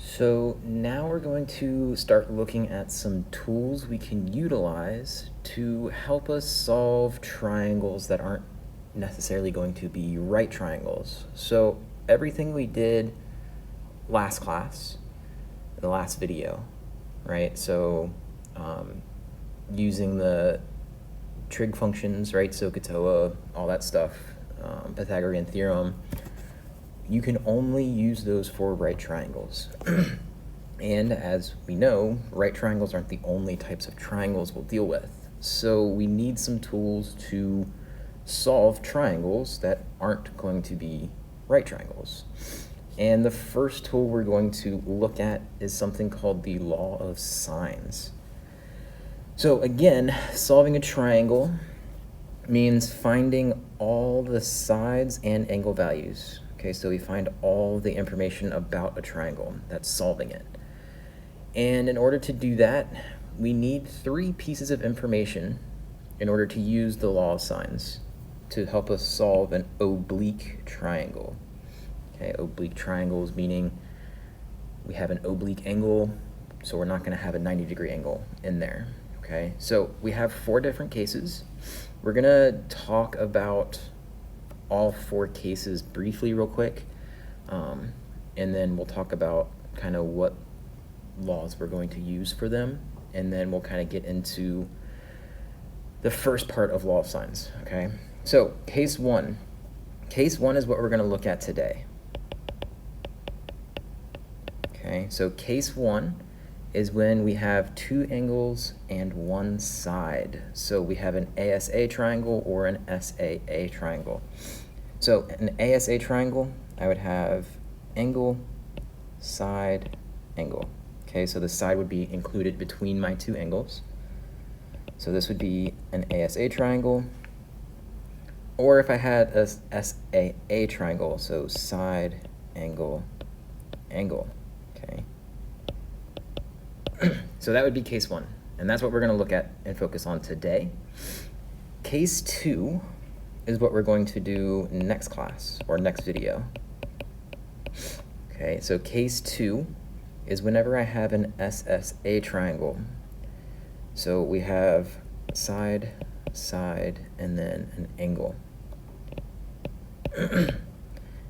So now we're going to start looking at some tools we can utilize to help us solve triangles that aren't necessarily going to be right triangles. So everything we did last class, the last video, right? So using the trig functions, right? SOHCAHTOA, all that stuff, Pythagorean theorem, you can only use those for right triangles. And as we know, right triangles aren't the only types of triangles we'll deal with. So we need some tools to solve triangles that aren't going to be right triangles. And the first tool we're going to look at is something called the law of sines. So again, solving a triangle means finding all the sides and angle values. Okay, so we find all the information about a triangle that's solving it. And in order to do that, we need 3 pieces of information in order to use the law of sines to help us solve an oblique triangle. Okay, oblique triangles meaning we have an oblique angle, so we're not going to have a 90-degree angle in there. Okay, so we have 4 different cases. We're going to talk about all 4 cases briefly real quick, and then we'll talk about kind of what laws we're going to use for them, and then we'll kind of get into the first part of law of sines. Okay, so case 1 is what we're going to look at today. Okay, so case 1 is when we have 2 angles and 1 side. So we have an ASA triangle or an SAA triangle. So an ASA triangle, I would have angle, side, angle. Okay, so the side would be included between my 2 angles. So this would be an ASA triangle. Or if I had a SAA triangle, so side, angle, angle. Okay. So that would be case 1, and that's what we're going to look at and focus on today. Case 2 is what we're going to do next class or next video. Okay, so case 2 is whenever I have an SSA triangle. So we have side, side, and then an angle.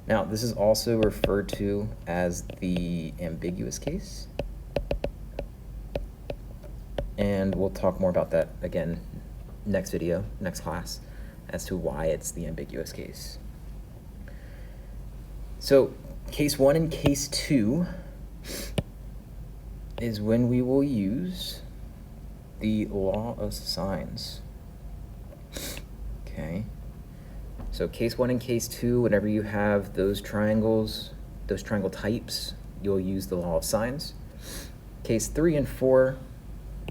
Now, this is also referred to as the ambiguous case. And we'll talk more about that again next video, next class, as to why it's the ambiguous case. So case 1 and case 2 is when we will use the law of sines. Okay. So case 1 and case 2, whenever you have those triangles, those triangle types, you'll use the law of sines. Case 3 and 4,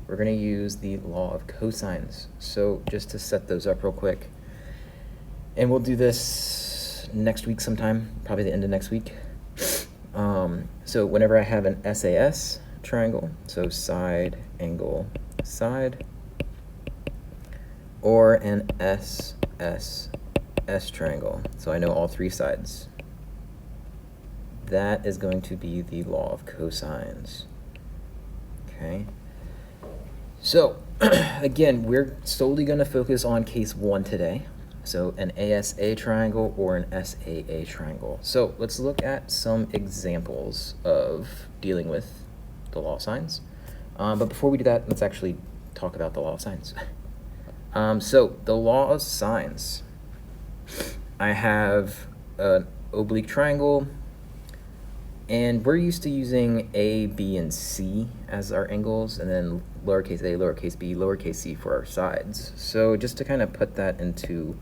we're going to use the law of cosines. So just to set those up real quick, and we'll do this next week sometime, probably the end of next week. So whenever I have an SAS triangle, so side, angle, side, or an SSS triangle, so I know all 3 sides, that is going to be the law of cosines. Okay. So, again, we're solely going to focus on case 1 today. So, an ASA triangle or an SAA triangle. So, let's look at some examples of dealing with the law of sines. But before we do that, let's actually talk about the law of sines. So, the law of sines. I have an oblique triangle, and we're used to using A, B, and C as our angles, and then lowercase a, lowercase b, lowercase c for our sides. So just to kind of put that into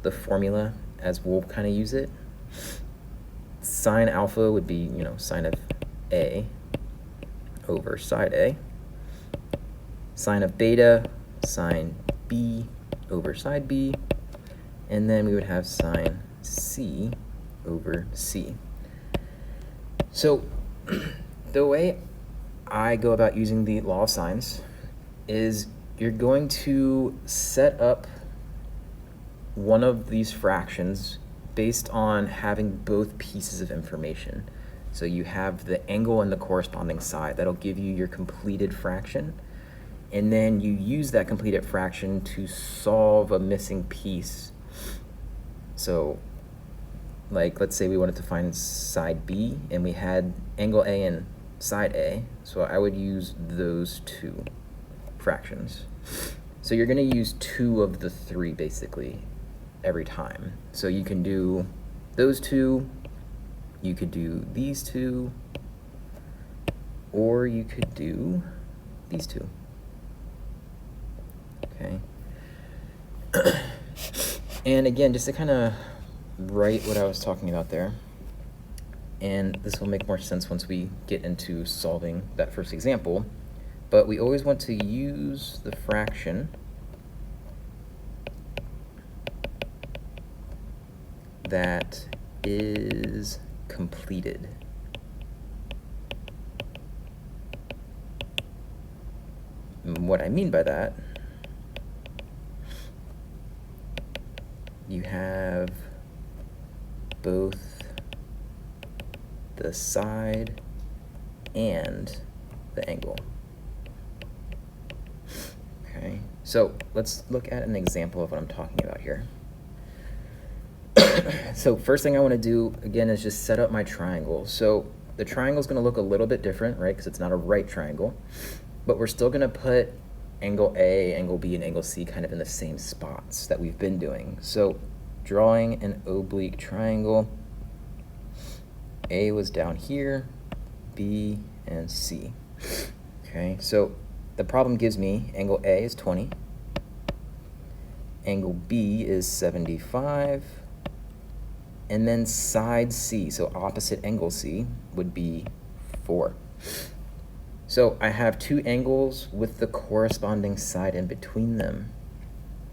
the formula as we'll kind of use it, sine alpha would be, sine of A over side A. Sine of beta, sine B over side B. And then we would have sine C over C. So the way I go about using the law of sines is you're going to set up one of these fractions based on having both pieces of information. So you have the angle and the corresponding side. That'll give you your completed fraction. And then you use that completed fraction to solve a missing piece. So, like, let's say we wanted to find side B, and we had angle A and side A. So I would use those two fractions. So you're going to use 2 of the 3, basically, every time. So you can do those 2, you could do these 2, or you could do these 2. Okay. And again, just to kind of write what I was talking about there, and this will make more sense once we get into solving that first example, but we always want to use the fraction that is completed. And what I mean by that, you have both the side and the angle. Okay, so let's look at an example of what I'm talking about here. So first thing I want to do, again, is just set up my triangle. So the triangle is going to look a little bit different, right, because it's not a right triangle, but we're still going to put angle A, angle B, and angle C kind of in the same spots that we've been doing. So drawing an oblique triangle, A was down here, B and C. Okay, so the problem gives me angle A is 20, angle B is 75, and then side C, so opposite angle C, would be 4. So I have 2 angles with the corresponding side in between them.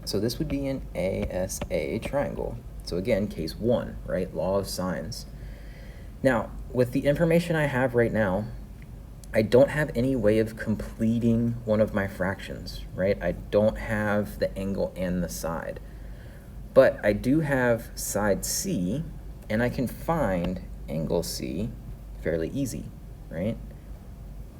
So this would be an ASA triangle. So again, case 1, right? Law of sines. Now, with the information I have right now, I don't have any way of completing one of my fractions, right? I don't have the angle and the side. But I do have side C, and I can find angle C fairly easy, right?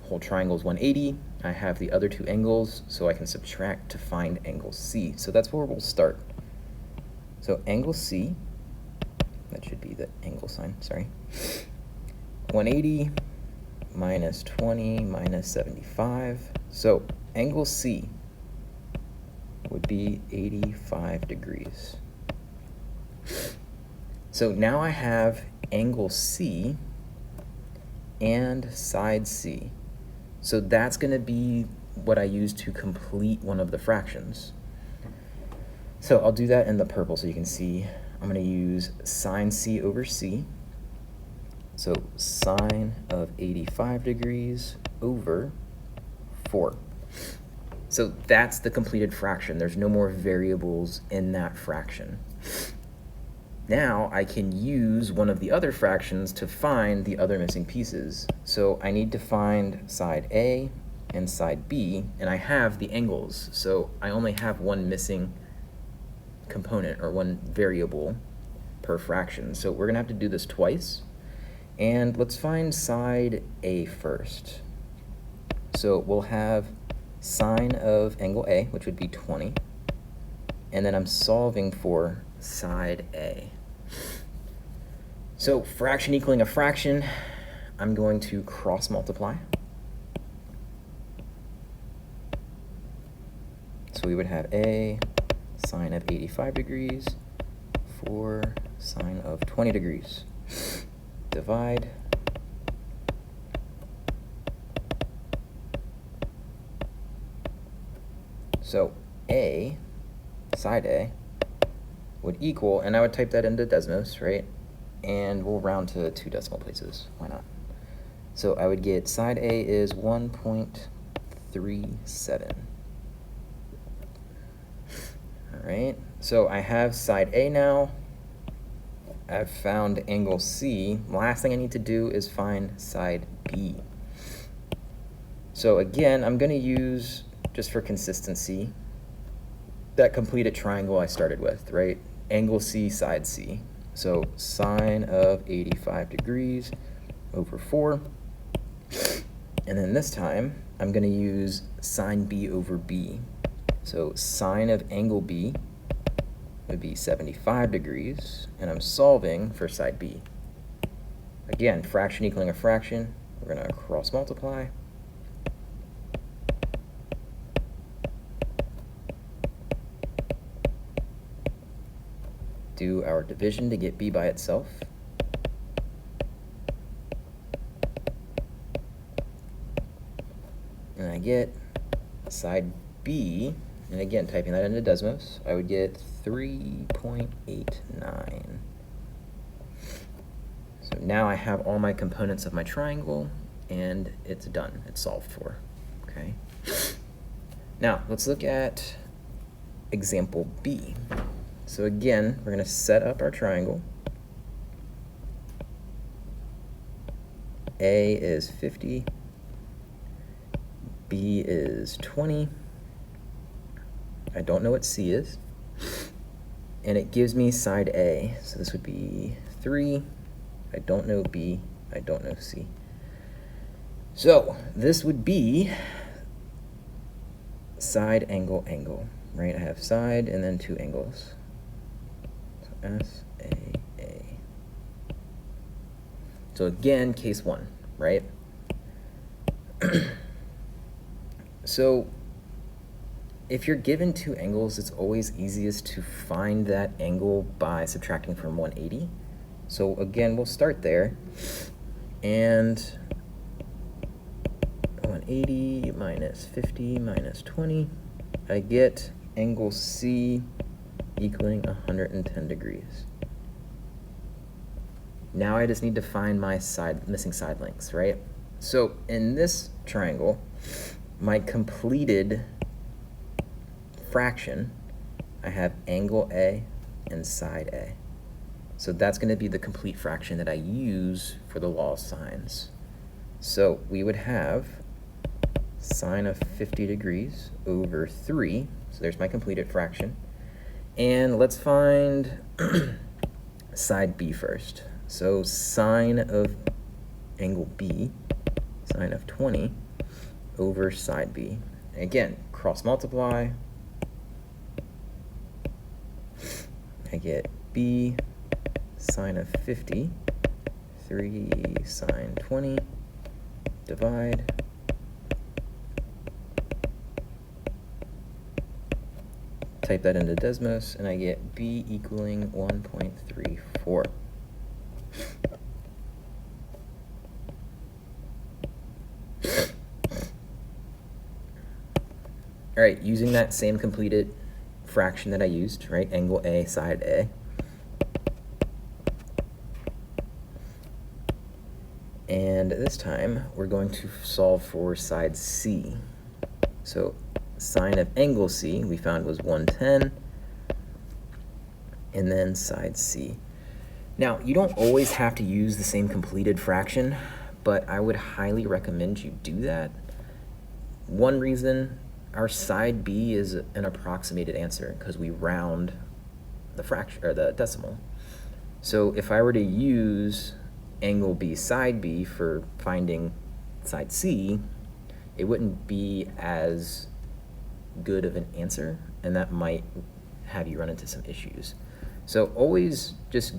Whole triangle is 180. I have the other 2 angles, so I can subtract to find angle C. So that's where we'll start. So angle C, that should be the angle sign, sorry. 180 minus 20 minus 75. So angle C would be 85 degrees. So now I have angle C and side C. So that's going to be what I use to complete one of the fractions. So I'll do that in the purple so you can see. I'm going to use sine C over C. So sine of 85 degrees over 4. So that's the completed fraction. There's no more variables in that fraction. Now I can use one of the other fractions to find the other missing pieces. So I need to find side A and side B, and I have the angles. So I only have one missing component, or one variable per fraction. So we're going to have to do this twice. And let's find side A first. So we'll have sine of angle A, which would be 20. And then I'm solving for side A. So fraction equaling a fraction, I'm going to cross multiply. So we would have A sine of 85 degrees for sine of 20 degrees. Divide. So A, side A, would equal, and I would type that into Desmos, right? And we'll round to 2 decimal places. Why not? So I would get side A is 1.37. All right, so I have side A now. I've found angle C. Last thing I need to do is find side B. So again, I'm going to use, just for consistency, that completed triangle I started with, right? Angle C, side C. So sine of 85 degrees over 4. And then this time, I'm going to use sine B over B. So sine of angle B would be 75 degrees, and I'm solving for side B. Again, fraction equaling a fraction, we're going to cross multiply. Do our division to get B by itself. And I get side B, and again, typing that into Desmos, I would get 3.89. So now I have all my components of my triangle, and it's done. It's solved for, okay? Now, let's look at example B. So again, we're going to set up our triangle. A is 50. B is 20. I don't know what C is. And it gives me side A. So this would be 3. I don't know B. I don't know C. So this would be side, angle, angle, right? I have side and then 2 angles. So SAA. So again, case 1, right? So if you're given 2 angles, it's always easiest to find that angle by subtracting from 180. So again, we'll start there. And 180 minus 50 minus 20, I get angle C equaling 110 degrees. Now I just need to find my missing side lengths, right? So in this triangle, my completed fraction, I have angle A and side A. So that's going to be the complete fraction that I use for the law of sines. So we would have sine of 50 degrees over 3. So there's my completed fraction. And let's find side B first. So sine of angle B, sine of 20, over side B. And again, cross multiply. I get B sine of 50, 3 sine 20, divide. Type that into Desmos, and I get B equaling 1.34. All right, using that same completed fraction that I used, right, angle A, side A. And this time, we're going to solve for side C. So sine of angle C, we found was 110, and then side C. Now, you don't always have to use the same completed fraction, but I would highly recommend you do that. One reason, our side B is an approximated answer because we round the fraction or the decimal. So if I were to use angle B side B for finding side C, it wouldn't be as good of an answer, and that might have you run into some issues. So always just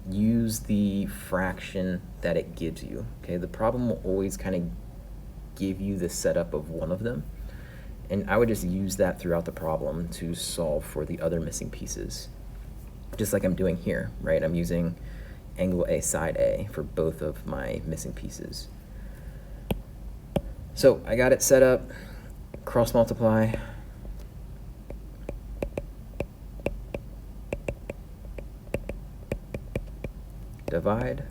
use the fraction that it gives you, okay? The problem will always kind of give you the setup of one of them, and I would just use that throughout the problem to solve for the other missing pieces, just like I'm doing here, right? I'm using angle A side A for both of my missing pieces. So I got it set up, cross multiply. Divide.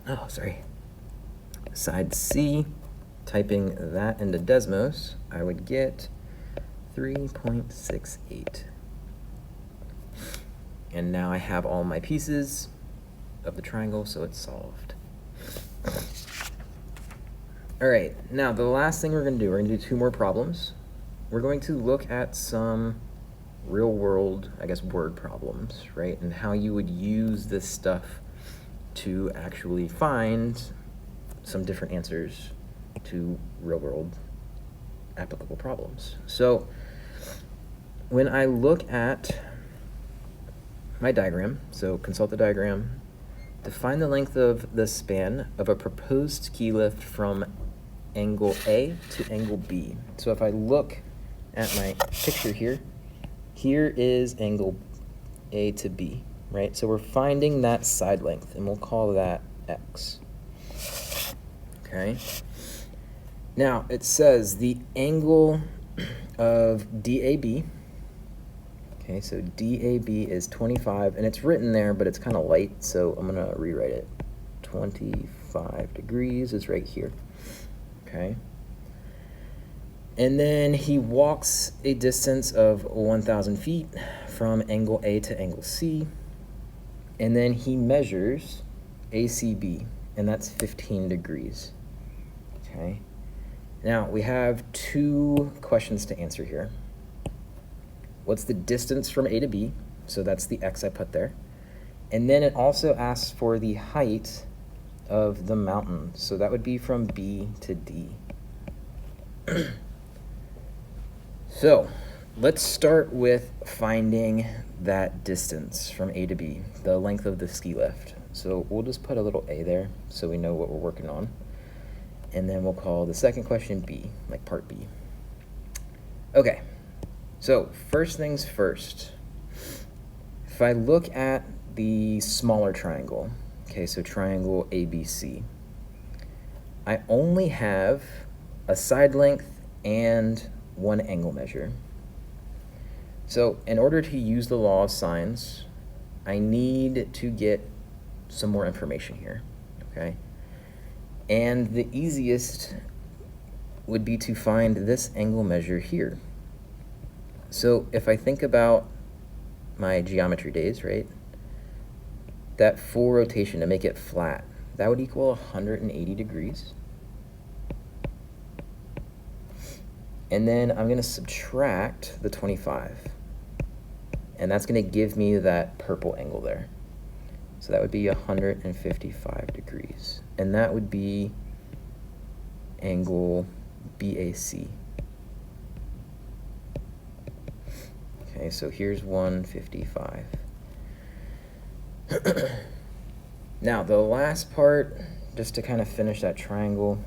Oh, sorry. Side C, typing that into Desmos, I would get 3.68. And now I have all my pieces of the triangle, so it's solved. All right, now the last thing we're going to do, we're going to do 2 more problems. We're going to look at some real world, I guess, word problems, right? And how you would use this stuff to actually find some different answers to real world applicable problems. So when I look at my diagram, so consult the diagram, define the length of the span of a proposed ski lift from angle A to angle B. So if I look at my picture here, here is angle A to B, right? So we're finding that side length, and we'll call that X. Okay. Now, it says the angle of DAB, okay, so DAB is 25, and it's written there, but it's kind of light, so I'm going to rewrite it. 25 degrees is right here, okay? And then he walks a distance of 1,000 feet from angle A to angle C, and then he measures ACB, and that's 15 degrees, okay? Now, we have two questions to answer here. What's the distance from A to B? So that's the X I put there. And then it also asks for the height of the mountain. So that would be from B to D. So let's start with finding that distance from A to B, the length of the ski lift. So we'll just put a little A there so we know what we're working on. And then we'll call the second question B, like part B. Okay, so first things first. If I look at the smaller triangle, okay, so triangle ABC, I only have a side length and one angle measure. So in order to use the law of sines, I need to get some more information here, okay? And the easiest would be to find this angle measure here. So if I think about my geometry days, right, that full rotation to make it flat, that would equal 180 degrees. And then I'm going to subtract the 25. And that's going to give me that purple angle there. So that would be 155 degrees. And that would be angle BAC. Okay, so here's 155. Now, the last part, just to kind of finish that triangle,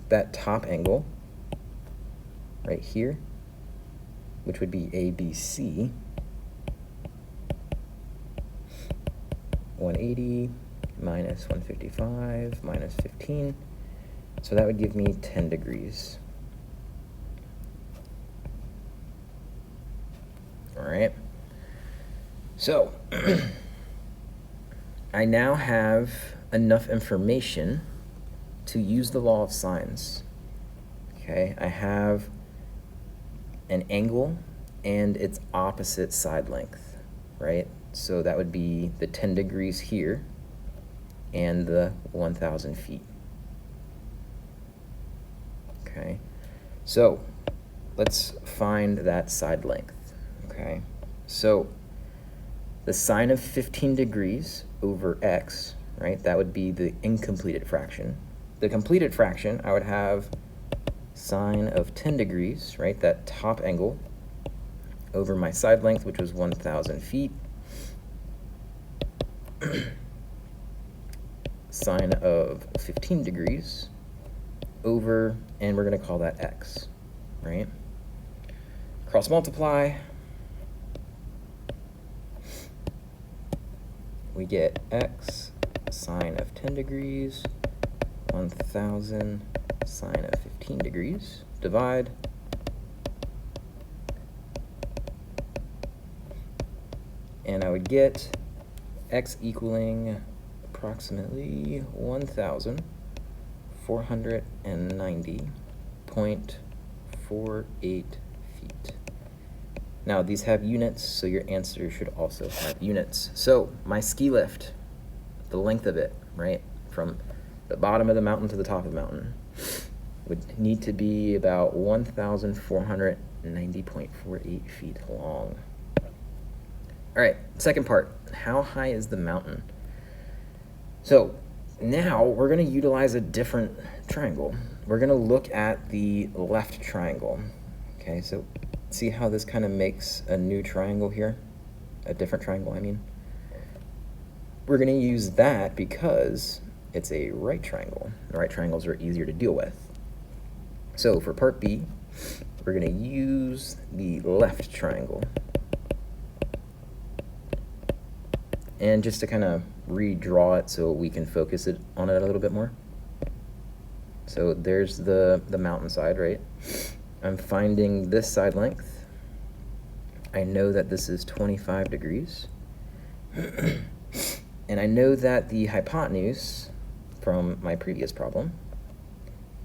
that top angle right here, which would be ABC, 180 minus 155 minus 15, so that would give me 10 degrees. All right, so I now have enough information to use the law of sines. Okay, I have an angle and its opposite side length, right? So that would be the 10 degrees here and the 1,000 feet. Okay, so let's find that side length. Okay, so the sine of 15 degrees over x, right, that would be the incompleted fraction. The completed fraction, I would have sine of 10 degrees, right, that top angle, over my side length, which was 1,000 feet, sine of 15 degrees over, and we're going to call that x, right? Cross multiply, we get x sine of 10 degrees, 1,000 sine of 15 degrees, divide, and I would get x equaling approximately 1,490.48 feet. Now these have units, so your answer should also have units. So my ski lift, the length of it, right, from the bottom of the mountain to the top of the mountain, would need to be about 1,490 90.48 feet long. All right, second part, how high is the mountain? So now we're going to utilize a different triangle. We're going to look at the left triangle. Okay, so see how this kind of makes a new triangle here? A different triangle, I mean. We're going to use that because it's a right triangle. The right triangles are easier to deal with. So for part B, we're going to use the left triangle. And just to kind of redraw it so we can focus on it a little bit more. So there's the mountainside, right? I'm finding this side length. I know that this is 25 degrees. And I know that the hypotenuse from my previous problem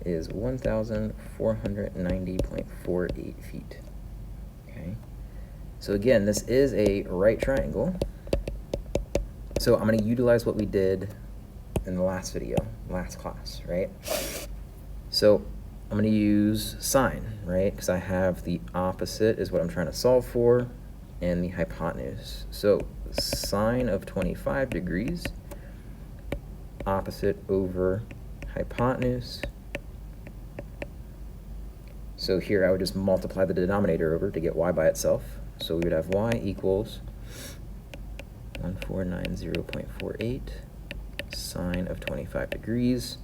is 1,490.48 feet. Okay. So again, this is a right triangle. So I'm going to utilize what we did in the last video, last class, right? So I'm going to use sine, right? Because I have the opposite is what I'm trying to solve for, and the hypotenuse. So sine of 25 degrees, opposite over hypotenuse. So here I would just multiply the denominator over to get y by itself. So we would have y equals 1490.48 sine of 25 degrees,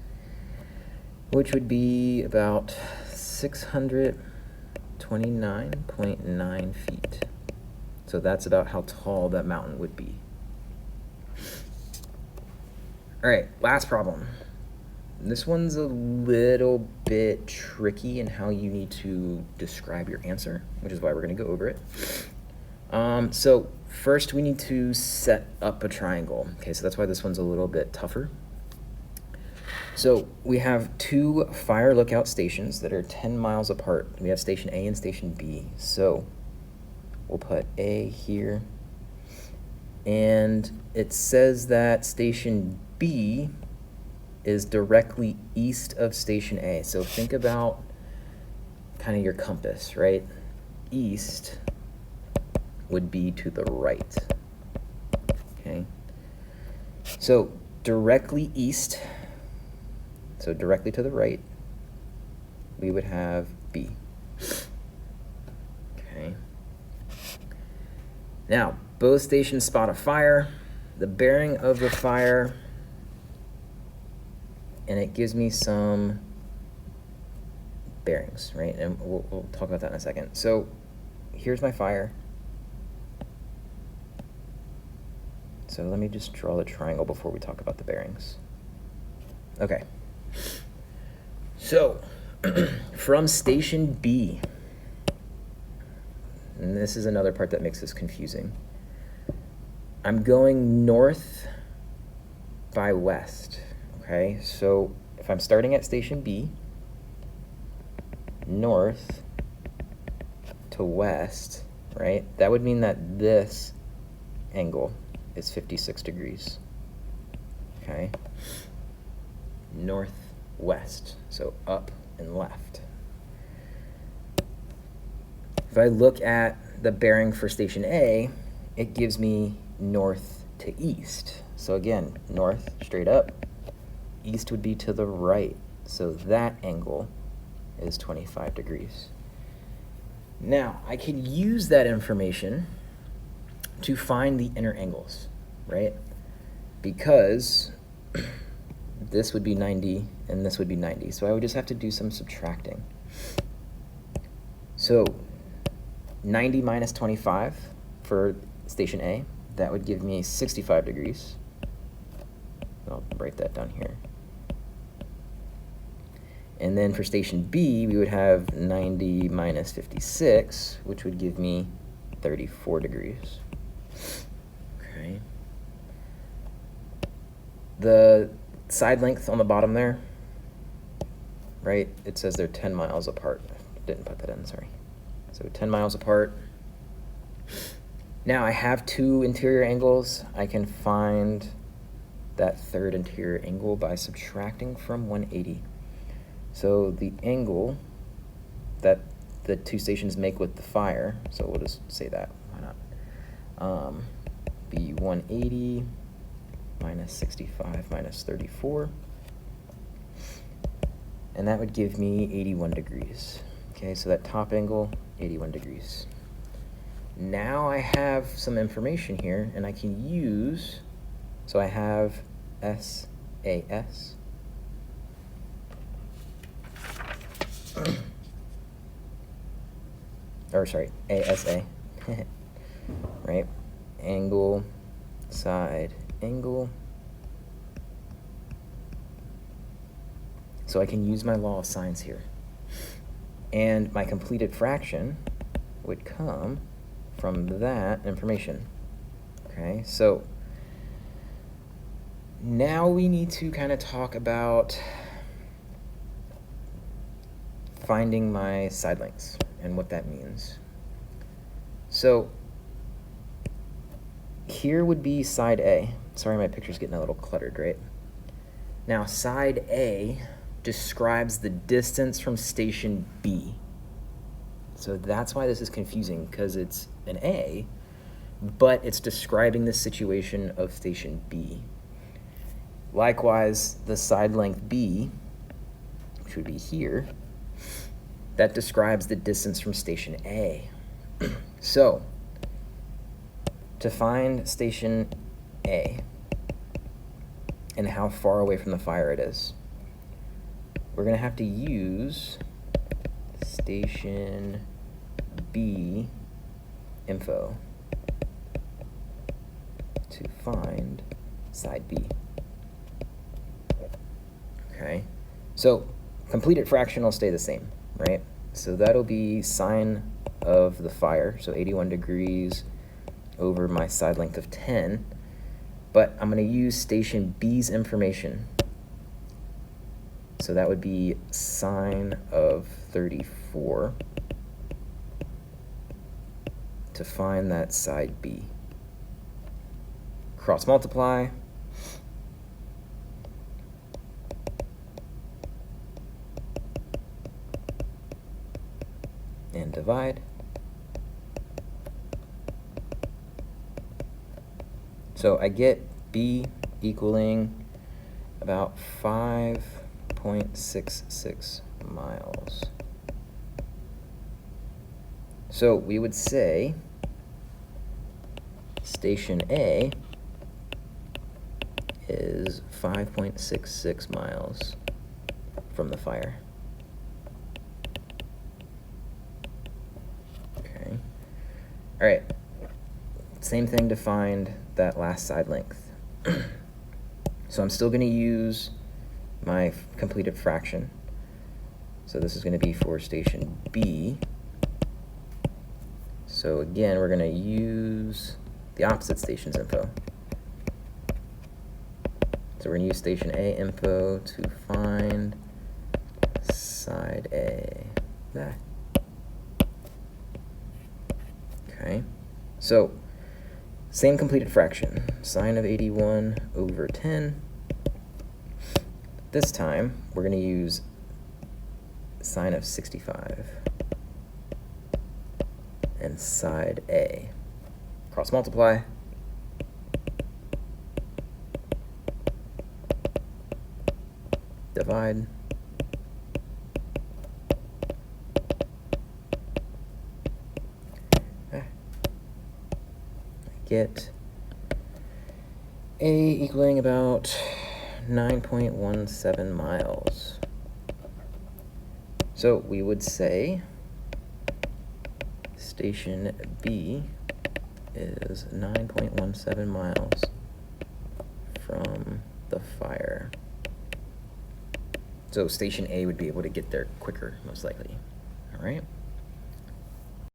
which would be about 629.9 feet. So that's about how tall that mountain would be. All right, last problem. This one's a little bit tricky in how you need to describe your answer, which is why we're going to go over it. So first we need to set up a triangle. Okay, so that's why this one's a little bit tougher. So we have two fire lookout stations that are 10 miles apart. We have station A and station B. So we'll put A here. And it says that station B is directly east of station A. So think about kind of your compass, right? East would be to the right. Okay. So directly east, so directly to the right, we would have B. Okay. Now, both stations spot a fire. The bearing of the fire, and it gives me some bearings, right? And we'll talk about that in a second. So here's my fire. So let me just draw the triangle before we talk about the bearings. Okay. So from station B, and this is another part that makes this confusing, I'm going north by west. Okay, so if I'm starting at station B, north to west, right, that would mean that this angle is 56 degrees. Okay, northwest, so up and left. If I look at the bearing for station A, it gives me north to east. So again, north straight up, east would be to the right, so that angle is 25 degrees. Now, I can use that information to find the inner angles, right? Because this would be 90 and this would be 90, so I would just have to do some subtracting. So 90 minus 25 for station A, that would give me 65 degrees. I'll write that down here. And then for station B, we would have 90 minus 56, which would give me 34 degrees. Okay. The side length on the bottom there, right? It says they're 10 miles apart. Didn't put that in, sorry. So 10 miles apart. Now I have two interior angles. I can find that third interior angle by subtracting from 180. So the angle that the two stations make with the fire, so we'll just say that, why not? Be 180 minus 65 minus 34, and that would give me 81 degrees. Okay, so that top angle, 81 degrees. Now I have some information here, and I can use, so I have SAS, or sorry, ASA, right? Angle, side, angle. So I can use my law of sines here. And my completed fraction would come from that information. Okay, so now we need to kind of talk about finding my side lengths and what that means. So here would be side A. Sorry, my picture's getting a little cluttered, right? Now, side A describes the distance from station B. So that's why this is confusing, because it's an A, but it's describing the situation of station B. Likewise, the side length B, which would be here, that describes the distance from station A. So, to find station A and how far away from the fire it is, we're going to have to use station B info to find side B. Okay, so completed fraction will stay the same, right? So that'll be sine of the fire, so 81 degrees over my side length of 10, but I'm going to use station B's information. So that would be sine of 34 to find that side B. Cross multiply. And divide. So I get B equaling about 5.66 miles. So we would say station A is 5.66 miles from the fire. Okay. All right. Same thing to find that last side length. So I'm still going to use my completed fraction. So this is going to be for station B. So again, we're going to use the opposite station's info. So we're going to use station A info to find side A. There. Okay. So same completed fraction, sine of 81 over 10. This time, we're going to use sine of 65 and side A. Cross multiply. Divide. Get A equaling about 9.17 miles. So we would say station B is 9.17 miles from the fire. So station A would be able to get there quicker, most likely. All right.